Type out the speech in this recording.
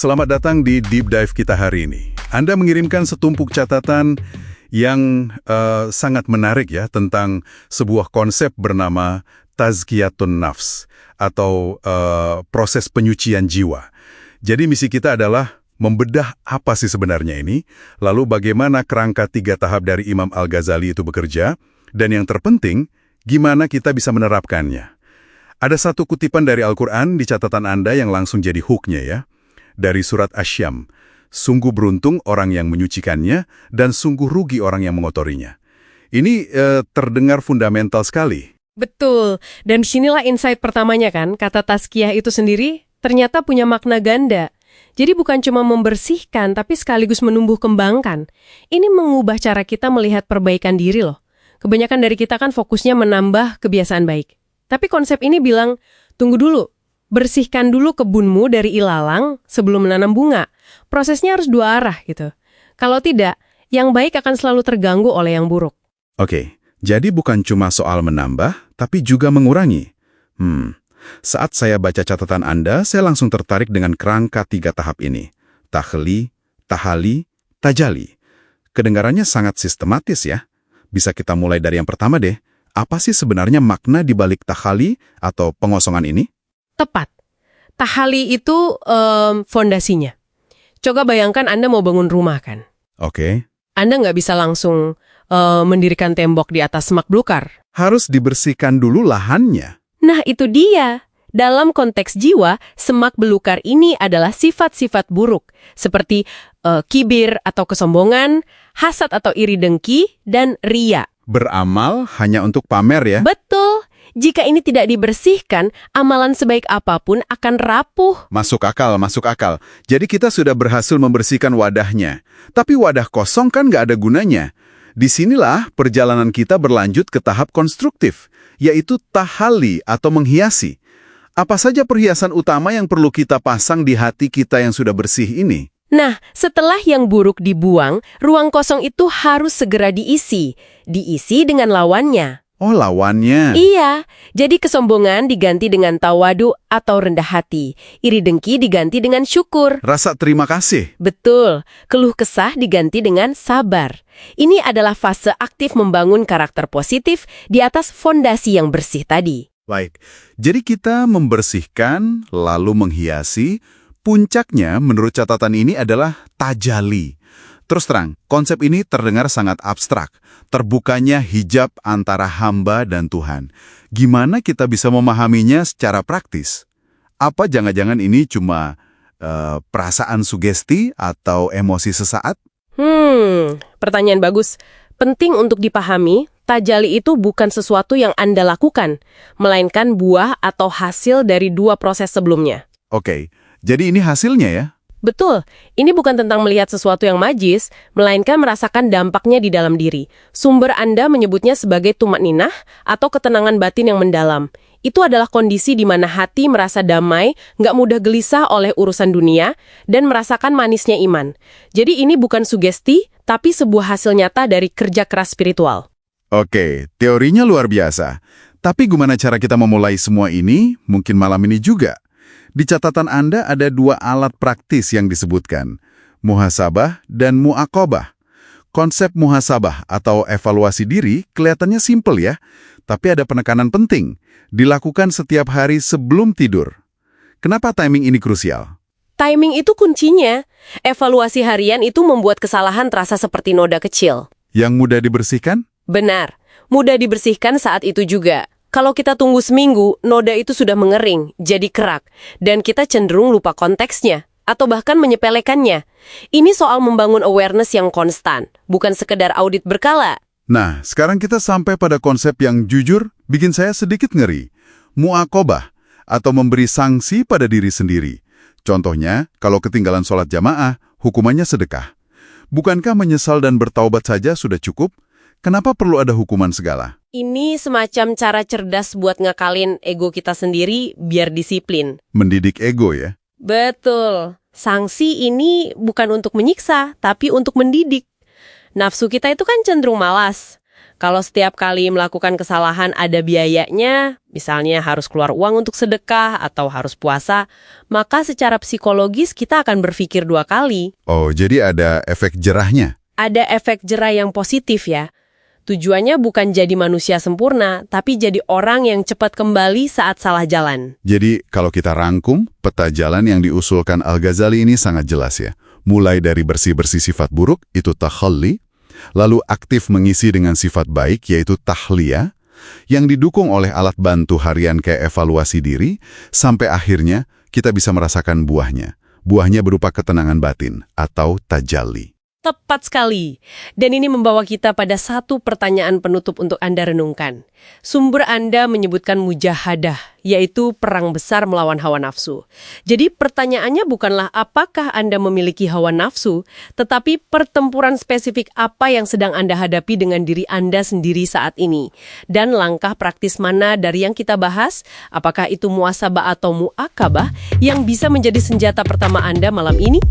selamat datang di Deep Dive kita hari ini. Anda mengirimkan setumpuk catatan yang sangat menarik ya tentang sebuah konsep bernama Tazkiyatun Nafs atau proses penyucian jiwa. Jadi misi kita adalah membedah apa sih sebenarnya ini, lalu bagaimana kerangka 3 tahap dari Imam Al-Ghazali itu bekerja, dan yang terpenting, gimana kita bisa menerapkannya. Ada satu kutipan dari Al-Quran di catatan Anda yang langsung jadi hooknya ya. Dari surat Asy-Syams, sungguh beruntung orang yang menyucikannya dan sungguh rugi orang yang mengotorinya. Ini terdengar fundamental sekali. Betul, dan disinilah insight pertamanya kan, kata tazkiyah itu sendiri ternyata punya makna ganda. Jadi bukan cuma membersihkan, tapi sekaligus menumbuh kembangkan. Ini mengubah cara kita melihat perbaikan diri loh. Kebanyakan dari kita kan fokusnya menambah kebiasaan baik. Tapi konsep ini bilang, tunggu dulu, bersihkan dulu kebunmu dari ilalang sebelum menanam bunga. Prosesnya harus 2 arah gitu. Kalau tidak, yang baik akan selalu terganggu oleh yang buruk. Oke, jadi bukan cuma soal menambah, tapi juga mengurangi. Saat saya baca catatan Anda, saya langsung tertarik dengan kerangka 3 tahap ini. Takhli, tahali, tajali. Kedengarannya sangat sistematis ya. Bisa kita mulai dari yang pertama deh. Apa sih sebenarnya makna di balik tahali atau pengosongan ini? Tepat. Tahali itu fondasinya. Coba bayangkan Anda mau bangun rumah kan. Oke. Anda nggak bisa langsung mendirikan tembok di atas semak belukar. Harus dibersihkan dulu lahannya. Nah itu dia. Dalam konteks jiwa, semak belukar ini adalah sifat-sifat buruk. Seperti kibir atau kesombongan, hasad atau iri dengki, dan riya. Beramal hanya untuk pamer ya? Betul. Jika ini tidak dibersihkan, amalan sebaik apapun akan rapuh. Masuk akal, masuk akal. Jadi kita sudah berhasil membersihkan wadahnya. Tapi wadah kosong kan nggak ada gunanya. Disinilah perjalanan kita berlanjut ke tahap konstruktif, yaitu tahali atau menghiasi. Apa saja perhiasan utama yang perlu kita pasang di hati kita yang sudah bersih ini? Nah, setelah yang buruk dibuang, ruang kosong itu harus segera diisi. Diisi dengan lawannya. Oh, lawannya. Iya, jadi kesombongan diganti dengan tawadu atau rendah hati. Iri dengki diganti dengan syukur. Rasa terima kasih. Betul, keluh kesah diganti dengan sabar. Ini adalah fase aktif membangun karakter positif di atas fondasi yang bersih tadi. Baik, jadi kita membersihkan, lalu menghiasi. Puncaknya menurut catatan ini adalah tajali. Terus terang, konsep ini terdengar sangat abstrak. Terbukanya hijab antara hamba dan Tuhan. Gimana kita bisa memahaminya secara praktis? Apa jangan-jangan ini cuma perasaan sugesti atau emosi sesaat? Pertanyaan bagus. Penting untuk dipahami, tajali itu bukan sesuatu yang Anda lakukan, melainkan buah atau hasil dari 2 proses sebelumnya. Oke, jadi ini hasilnya ya? Betul, ini bukan tentang melihat sesuatu yang magis, melainkan merasakan dampaknya di dalam diri. Sumber Anda menyebutnya sebagai tumakninah atau ketenangan batin yang mendalam. Itu adalah kondisi di mana hati merasa damai, nggak mudah gelisah oleh urusan dunia, dan merasakan manisnya iman. Jadi ini bukan sugesti, tapi sebuah hasil nyata dari kerja keras spiritual. Oke, teorinya luar biasa. Tapi gimana cara kita memulai semua ini? Mungkin malam ini juga. Di catatan Anda ada 2 alat praktis yang disebutkan, muhasabah dan mu'aqabah. Konsep muhasabah atau evaluasi diri kelihatannya simpel ya, tapi ada penekanan penting, dilakukan setiap hari sebelum tidur. Kenapa timing ini krusial? Timing itu kuncinya. Evaluasi harian itu membuat kesalahan terasa seperti noda kecil. Yang mudah dibersihkan? Benar, mudah dibersihkan saat itu juga. Kalau kita tunggu seminggu, noda itu sudah mengering, jadi kerak, dan kita cenderung lupa konteksnya, atau bahkan menyepelekannya. Ini soal membangun awareness yang konstan, bukan sekedar audit berkala. Nah, sekarang kita sampai pada konsep yang jujur bikin saya sedikit ngeri. Mu'aqabah, atau memberi sanksi pada diri sendiri. Contohnya, kalau ketinggalan sholat jamaah, hukumannya sedekah. Bukankah menyesal dan bertaubat saja sudah cukup? Kenapa perlu ada hukuman segala? Ini semacam cara cerdas buat ngakalin ego kita sendiri biar disiplin. Mendidik ego ya? Betul. Sanksi ini bukan untuk menyiksa, tapi untuk mendidik. Nafsu kita itu kan cenderung malas. Kalau setiap kali melakukan kesalahan ada biayanya, misalnya harus keluar uang untuk sedekah atau harus puasa, maka secara psikologis kita akan berpikir 2 kali. Oh, jadi ada efek jerahnya. Ada efek jerah yang positif ya. Tujuannya bukan jadi manusia sempurna, tapi jadi orang yang cepat kembali saat salah jalan. Jadi kalau kita rangkum, peta jalan yang diusulkan Al-Ghazali ini sangat jelas ya. Mulai dari bersih-bersih sifat buruk, itu takhalli, lalu aktif mengisi dengan sifat baik, yaitu tahliyah, yang didukung oleh alat bantu harian kayak evaluasi diri, sampai akhirnya kita bisa merasakan buahnya. Buahnya berupa ketenangan batin, atau tajalli. Tepat sekali. Dan ini membawa kita pada satu pertanyaan penutup untuk Anda renungkan. Sumber Anda menyebutkan mujahadah, yaitu perang besar melawan hawa nafsu. Jadi pertanyaannya bukanlah apakah Anda memiliki hawa nafsu, tetapi pertempuran spesifik apa yang sedang Anda hadapi dengan diri Anda sendiri saat ini. Dan langkah praktis mana dari yang kita bahas, apakah itu muasabah atau muakabah, yang bisa menjadi senjata pertama Anda malam ini?